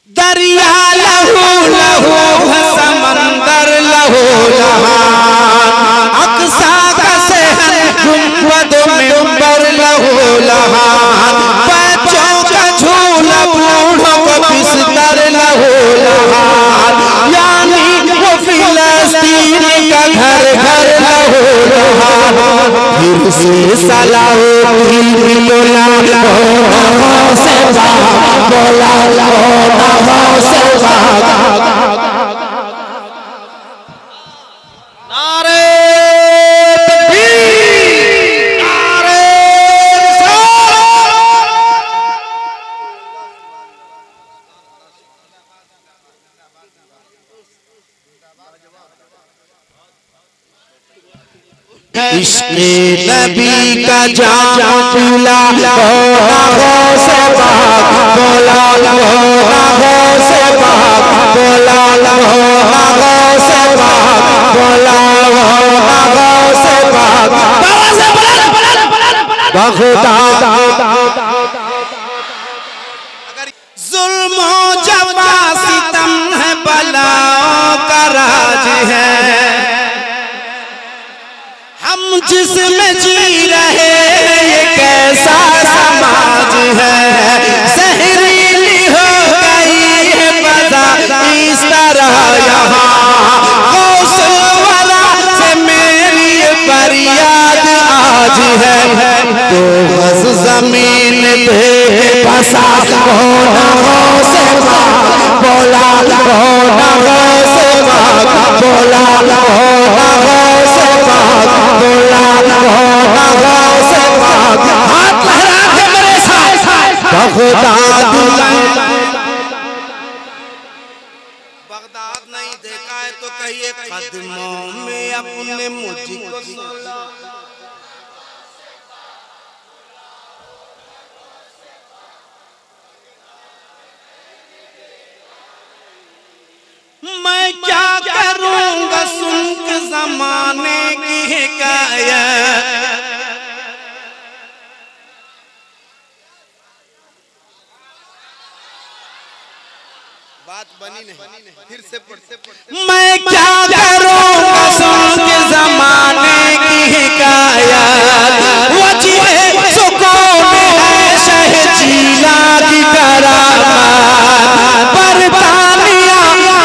दरिया लहू लहू समंदर लहू लहान अक्सा का शहर गुंबद मिंबर लहू लहान बच्चों का झूला बूढ़ों का बिस्तर लहू लहान यानी वो फिलिस्तीन का घर घर लहू लहान फिर से सलाहुद्दीन बोला से बोला नारे तकबीर नारे इश्क़े नबी का जाम पीला हो से पाक बोला हो से पाक बोला हो से पाक बोला हो से पाक बगदाद जुल्म जफा सितम है बलाओं का राज है हम जिसमें जी रहे ये कैसा समाज है जहरीली हो गई है बजा इस तरह यहाँ गौसवरा से मेरी फरियाद आज है तो बस जमीन पे बसा बोला से बोला से बोला हाथ लहरा के मेरे साथ बगदाद नहीं देखा है तो कहिए कदमों में अपने मुझको सुला मैं क्या करूंगा सुन के ज़माने की हिकायत बात बनी नहीं फिर से पढ़ते मैं क्या करूंगा सुन के ज़माने की हिकायत वजीह सुकून है शहजीला की करामत बरतानिया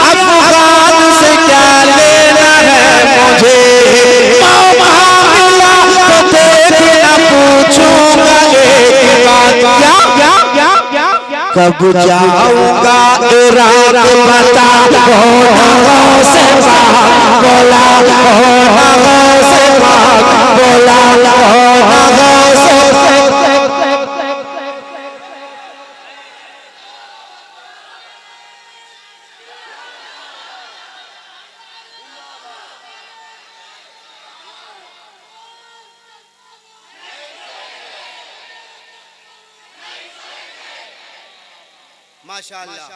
अफगान से क्या लेना है मुझे मामला तो देखना पूछूंगा एक बात कब जाऊंगा इराक बता से बोला से बोला से माशाअल्लाह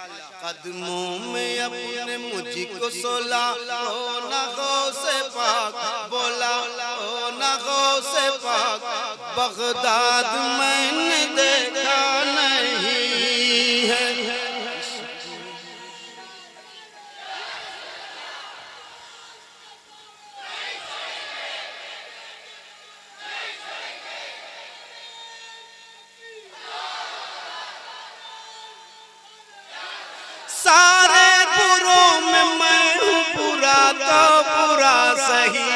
कदमों में अपने मुझको सोला हो ना गो से पाक बोला हो ना गो से पाक बगदाद मैंने देखा नहीं है सारे बुरों में मैं हूँ बुरा तो बुरा सही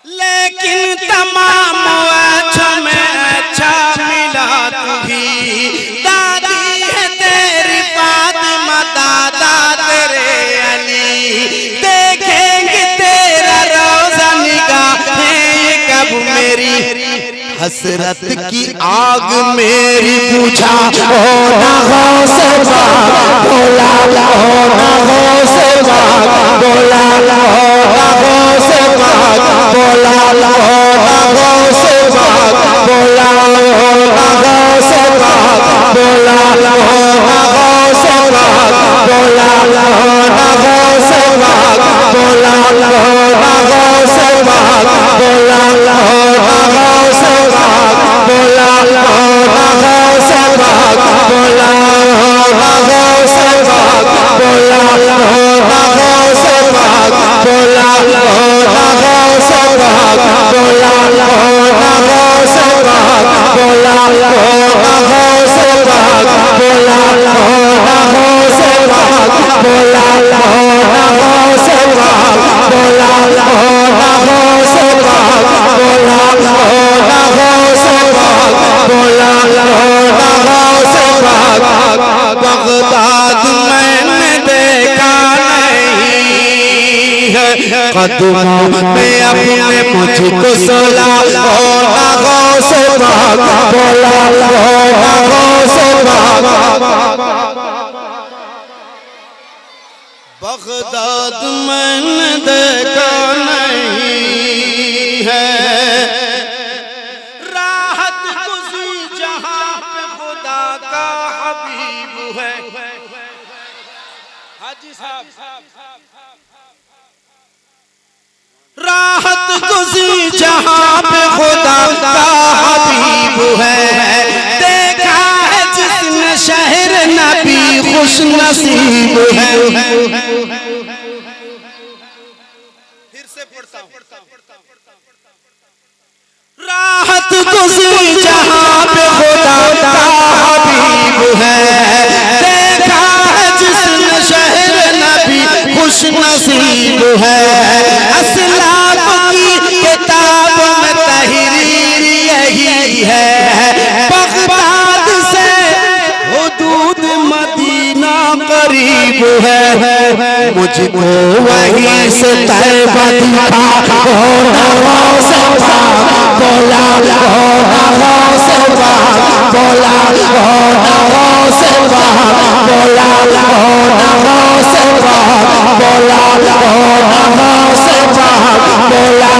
लेकिन तमाम अच्छों में अच्छा मिला तू ही दादी है तेरी फातिमा दादा तेरे अली देखेंगे तेरा रोज़ा निगाहें कब मेरी हसरत की आग मेरी बुझा हो ना हो से बोला हो ना हो से बोला हो ना हो से बोला हो ना हो से बोला हो ना हो से बोला हो ना हो से बोला हो ना हो से बोला हो ना हो से बगदाद मैंने देखा नहीं है, कदमों में अपने मुझको सुला, गौसे पाक बोला, गौसे पाक। बगदाद मैंने देखा नहीं है, राहत गुज़ी जहां पे खुदा का हबीब है। हाजी साहब, राहत गुज़ी जहां पे खुदा का हबीब है, देखा है जिसने शहर नबी खुश नसीब है। फिर से पढ़ता हूं, राहत गुज़ी जहां पे खुदा का हबीब है, देखा है जिसने शहर नबी खुश नसीब है। असलाफ की किताब में तहरीर यही है, बगदाद से हुदूद मदीना करीब है, मुझको वहीं से तैबा दिखा, बोला गौसे पाक बोला, गौसे पाक बोला, गौसे पाक बोला, गौसे पाक बोला, गौसे पाक बोला,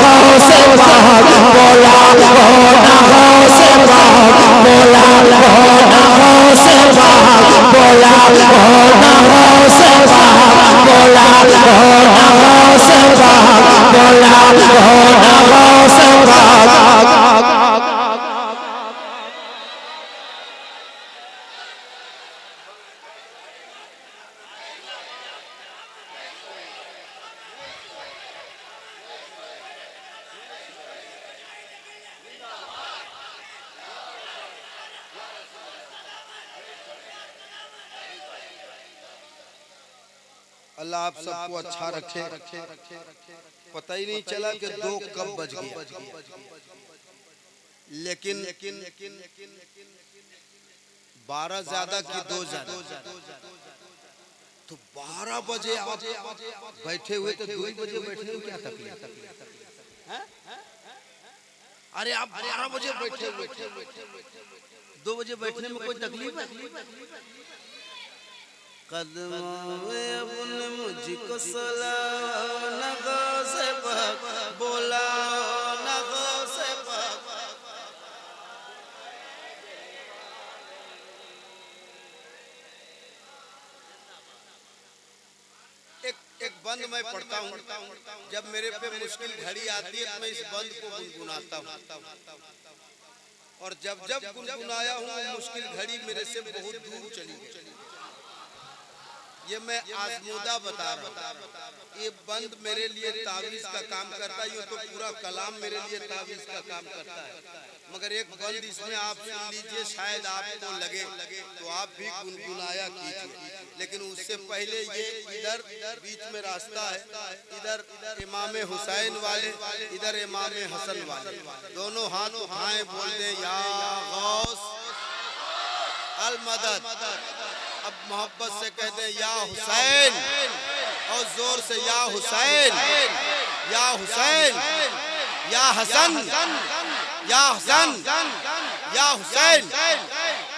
गौसे पाक बोला, गौसे पाक बोला, गौसे पाक बोला, गौसे पाक बोला, गौसे पाक बोला, गौसे पाक। अल्लाह आप सबको अच्छा रखे। पता ही नहीं चला कि 2 कब बज गए, लेकिन 12 ज्यादा की 2 ज्यादा, तो 12 बजे आप बैठे हुए तो 2 बजे बैठने में क्या तकलीफ है? अरे आप 12 बजे बैठे हुए, 2 बजे बैठने में कोई तकलीफ है? कदमों में अपने मुझको सुला, न गौसे पाक बोला, न गौसे पाक। एक बंद मैं पढ़ता हूँ, जब मेरे पे मुश्किल घड़ी आती है तो मैं इस बंद को गुनगुनाता हूँ, और जब जब गुनगुनाया हूँ मुश्किल घड़ी मेरे से बहुत दूर चली गई। ये मैं आजमूदा बता रहा हूँ, ये बंद मेरे लिए तावीज़ का काम करता है, ये तो पूरा कलाम मेरे लिए तावीज़ का काम करता है, मगर एक बंद इसमें आप सुन लीजिए, शायद आपको लगे तो आप भी गुनगुनाया कीजिए। लेकिन उससे पहले ये इधर बीच में रास्ता है, इधर इमाम हुसैन वाले, इधर इमाम हसन वाले, दोनों हाथ उठाए बोल दे या गौस अल मदद। अब मोहब्बत से कहते हैं या हुसैन, और जोर से या हुसैन, या हुसैन, या हसन, या हसन, या हुसैन।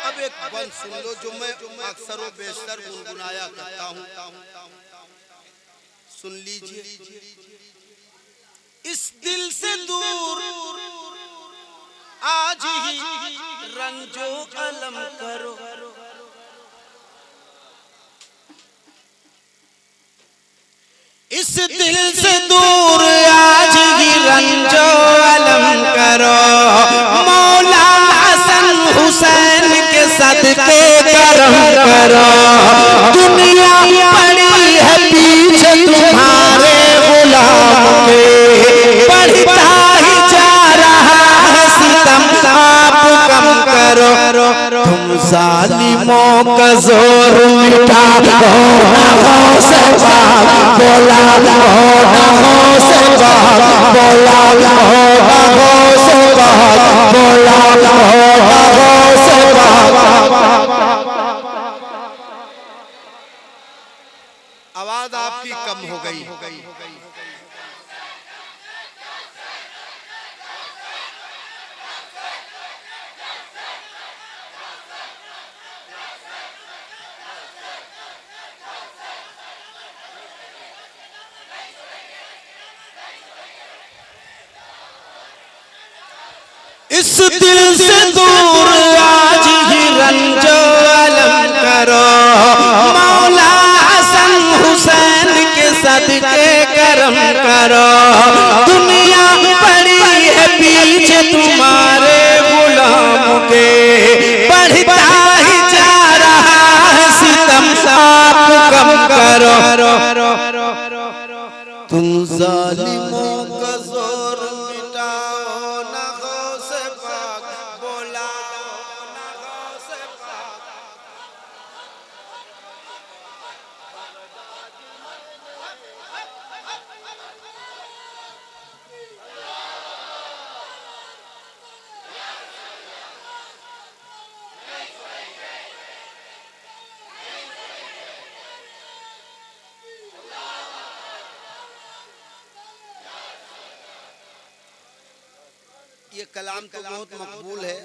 अब एक बंद सुन लो जो मैं अक्सर व बेशतर गुनगुनाया करता हूँ, सुन लीजिए। इस दिल से दूर आज ही रंजो अलम करो, इस दिल से दूर आज ही रंजो अलम करो, मौला हसन हुसैन के सदके करम करो। दुनिया पड़ी है पीछे तुम्हारे, तुम जालिमों का जोर मिटा हो से पाक बोला हो से पाक बोला हो से पाक बोला हो से पाक। आवाज आपकी कम हो गई। इस दिल से दूर आज ही रंजो अलम करो, मौला हसन हुसैन के सदके करम करो। दुनिया पड़ी है पीछे तुम्हारे गुलामों के, बढ़ता ही जा रहा है सितम, आप कम करो। तुम जालिमों का जोर मिटाओ ना गौसे पाक बोला ना गौसे पाक। ये कलाम तो बहुत मकबूल है,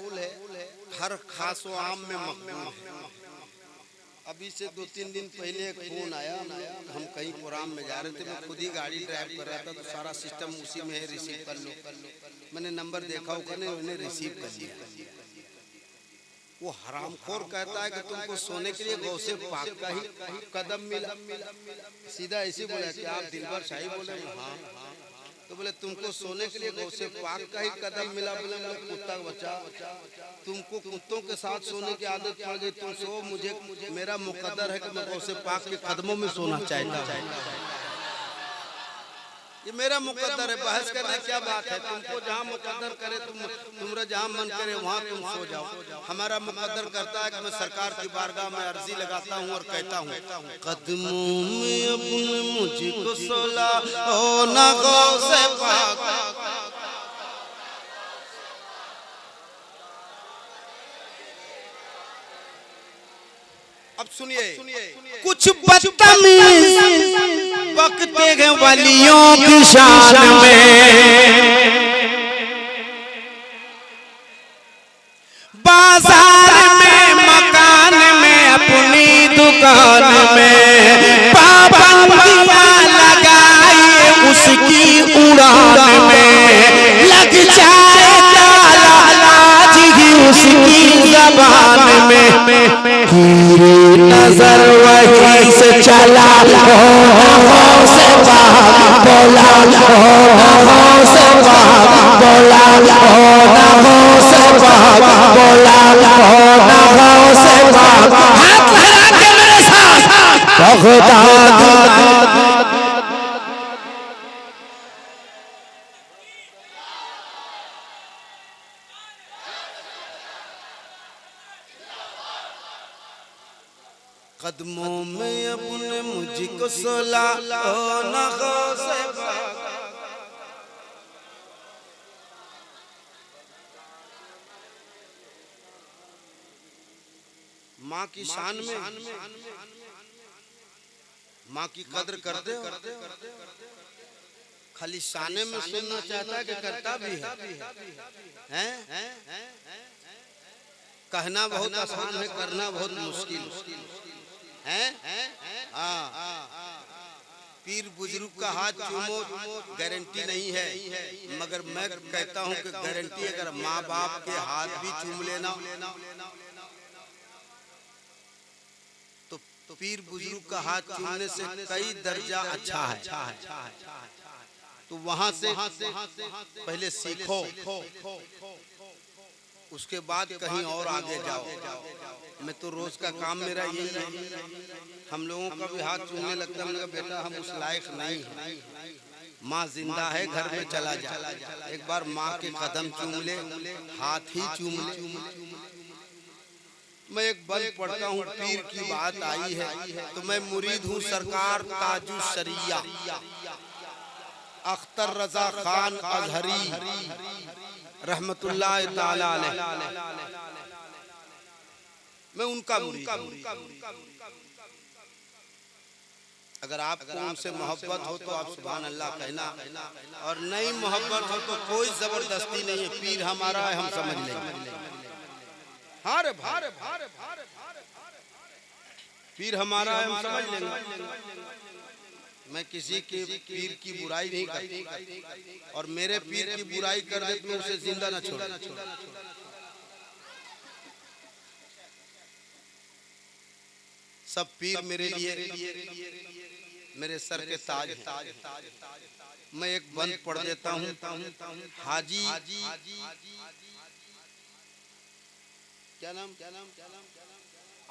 हर खास व आम में मकबूल है। अभी से 2-3 दिन पहले एक फोन आया, हम कहीं प्रोग्राम में जा रहे थे, मैं खुद ही गाड़ी ड्राइव कर रहा था, तो सारा सिस्टम उसी में है, रिसीव कर लो। मैंने नंबर देखा उन्हें रिसीव कर लिया। वो हरामखोर कहता है कि तुमको सोने के लिए गौसे पाक का ही कदम मिला। सीधा ऐसे बोला कि आप दिलबर शाही बोले? हाँ। तो बोले तुमको सोने के लिए गौसे पाक का ही कदम मिला? बोले कुत्ता का बच्चा, तुमको कुत्तों के साथ सोने की आदत पड़ गई, तुम सो, मुझे मेरा मुकद्दर है कि मैं गौसे पाक के कदमों में सोना चाहता हूं। ये मेरा मुकद्दर है, बहस करने क्या बात है? तुमको जहाँ मुकद्दर करे, तुम्हारा जहाँ मन करे वहाँ तुम सो जाओ। हमारा मुकद्दर करता है कि मैं सरकार की बारगाह में अर्जी लगाता हूँ और कहता हूँ, कदमों में अपने मुझको सोला ओ ना गौसे पाक। अब सुनिए, कुछ बदतमीज बकते हैं वलियों की शान में, बाजार में, मकान में, अपनी दुकान में, पाबंदियां लगाए उसकी उड़ान में, लग जाए ताला आज ही उसकी ज़बान में। नजर वही से चला हो से पाक बोला हो से पाक बोला हो से पाक बोला हो से पाक। हाथ लगा के मेरे साथ बगदाद। कदमों में अपने मुझको सोला ओ ना गौसे पाक। माँ की शान में माँ की कद्र करते हो, खाली शाने में सुनना चाहता है कि करता भी है? कहना बहुत आसान है, करना बहुत मुश्किल है। पीर बुजुर्ग का हाथ चूमो, गारंटी नहीं है, मगर मैं कहता हूं कि गारंटी अगर माँ बाप के हाथ भी चूम लेना तो पीर बुजुर्ग का हाथ चूमने से कई दर्जा अच्छा है। तो वहां से पहले सीखो, उसके बाद कहीं और आगे जाओ। मैं तो रोज का काम मेरा यही है, हम लोगों का भी हाथ चूमने लगता है, बेटा हम उस लायक नहीं है, माँ जिंदा है, घर में चला जा, एक बार माँ के कदम चूम ले, हाथ ही चूम ले। मैं एक बंद पढ़ता हूँ, पीर की बात आई है तो मैं मुरीद हूँ सरकार ताजु शरिया अख्तर रजा खान अजहरी रहमतुल्लाह ताला अलैह, मैं उनका मुरीद हूँ। अगर आपको उनसे मोहब्बत हो तो आप सुभान अल्लाह कहना, और नहीं मोहब्बत हो तो कोई जबरदस्ती नहीं है। पीर हमारा है, हम समझ लेंगे। हारे भारे भारे भारे पीर हमारा है, हम समझ लेंगे। मैं किसी के पीर की बुराई नहीं करता, और मेरे पीर की बुराई कर दे तो मैं उसे जिंदा न छोड़। सब पीर मेरे लिए मेरे सर के ताज हैं। मैं एक बंद पढ़ देता हूँ। हाजी क्या नाम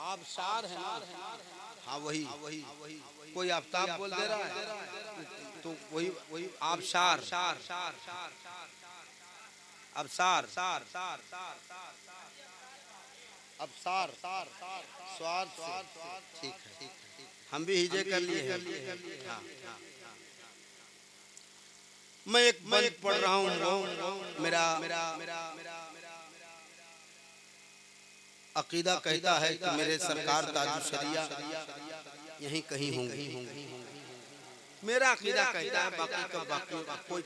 आबशार है ना? हाँ वही कोई आफ्ताब बोल दे रहा है तो वही आबशार अबसार अबसार स्वाद ठीक है, हम भी हिजे कर लिए हैं। हाँ। मैं एक बंद पढ़ रहा हूँ। मेरा अकीदा कहता है कि मेरे सरकार ताजु शरिया यहीं कहीं होंगे। मेरा अकीदा कहता है, बाकी का बाकी।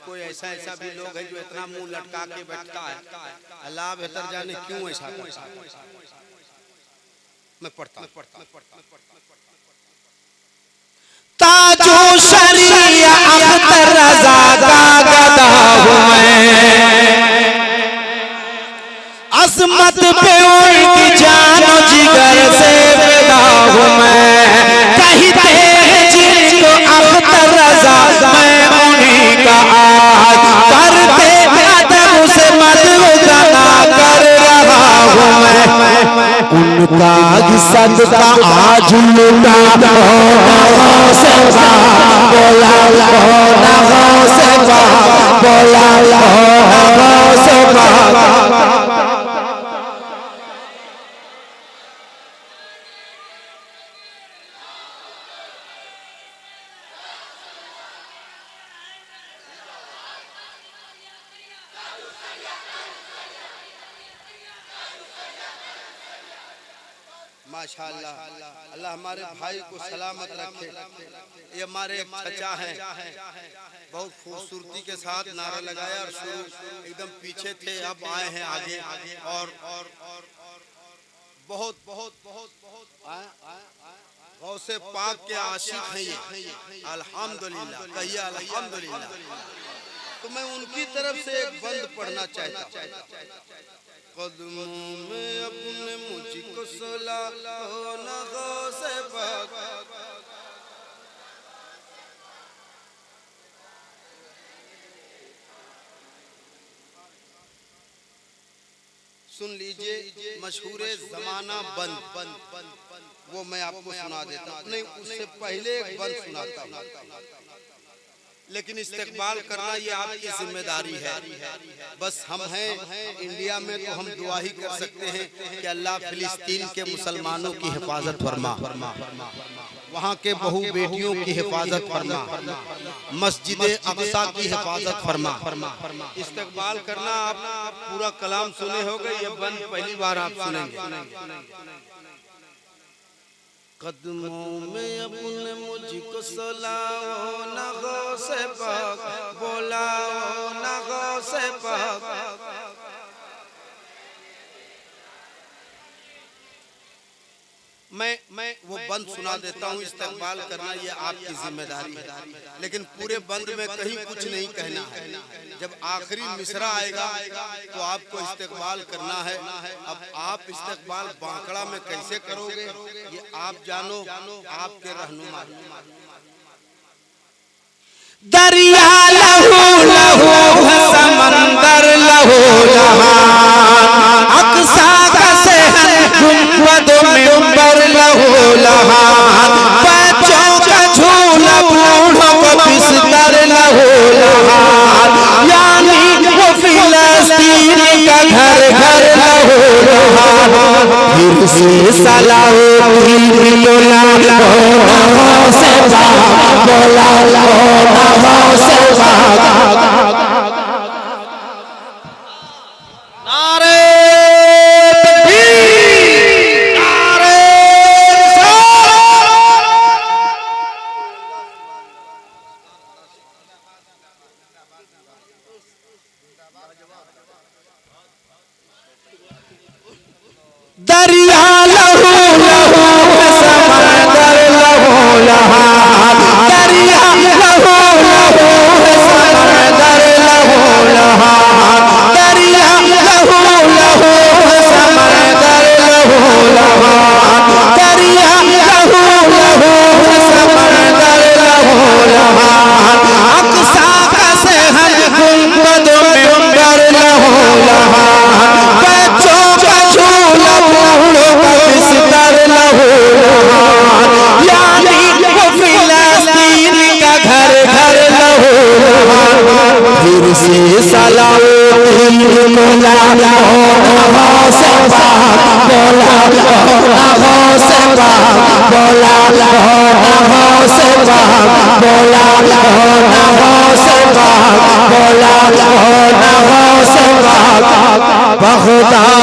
कोई ऐसा भी लोग है जो इतना मुंह लटका के बैठता है, अल्लाह बेहतर जाने क्यों ऐसा करता है। मैं पढ़ता ताजु शरिया अख्तर रजा का गदा हूँ मैं, अज़मत पे उनकी जानो जिगर से पैदा हूँ मैं। कहते हैं जिनको अख्तर रजा, मैं उन्हीं का आज करते अदब से मदगना कर रहा हूँ मैं। उनका सदका आज लुटा से बोला से बोला से माशाअल्लाह। अल्लाह हमारे भाई को सलामत रखे। ये हमारे एक चचा हैं, बहुत खूबसूरती के साथ नारा लगाया और शुरू एकदम पीछे थे, अब आए हैं आगे। और बहुत गौसे पाक के आशिक हैं ये। अल्हम्दुलिल्लाह कहिए अल्हम्दुलिल्लाह। तो मैं उनकी तरफ से एक बंद पढ़ना चाहता हूँ। कदमों में अपने मुझको सुला न गौसे पाक, सुन लीजिए मशहूर जमाना बंद, वो मैं आपको सुना देता हूँ। नहीं, उससे पहले एक बंद सुनाता हूँ, लेकिन इस्तेकबाल करना ये आपकी जिम्मेदारी है। बस हम हैं इंडिया में तो हम दुआ ही कर सकते हैं कि अल्लाह फिलिस्तीन के मुसलमानों की हिफाजत फरमा, वहाँ के बहू बेटियों की हिफाजत फरमा, मस्जिद अक़सा की हिफाजत फरमा। इस्तेकबाल करना, आप पूरा कलाम सुने होगे, ये बंद पहली बार आप सुनेंगे। कदमों में अपने मुझको सुलाओ न गौसे पाक, बोलाओ न गौसे पाक। मैं वो बंद सुना देता हूँ। इस्तेकबाल करना ये आपकी जिम्मेदारी है, लेकिन पूरे बंद में कहीं कुछ नहीं कहना है। जब आखिरी मिसरा आएगा तो आपको इस्तेकबाल करना है। अब आप इस्तेकबाल बांकड़ा में कैसे करोगे ये आप जानो, आपके रहनुमा। दरिया लहू लहू समंदर लहू लहान, अक़सा का सहन गुंबद मिंबर लहू लहान, बच्चों का झूला बूढ़ों को बिस्तर लहू लहान, यानी वो फिलिस्तीन का घर घर लहू लहान। फिर से सलाउद्दीन बोला नगों से पाक, बोला नगों से पाक। दरिया लहू लहू समंदर लहू लहान, दरिया लहू लहू समंदर लहू लहान, दरिया लहू लहू समंदर लहू लहान, दरिया लहू लहू समंदर लहू लहान। अक्सा का सहन गुंबद मिंबर लहू लहान, बच्चों का झूला बिस्तर लहू लहान, यानी वो फिलिस्तीन का घर घर लहू लहान। फिर से सलाउद्दीन बोला नगों से पाक, बोला नगों से पाक, बोला नगों से पाक, बोला नगों से पाक, बोला नगों से पाक। बगदाद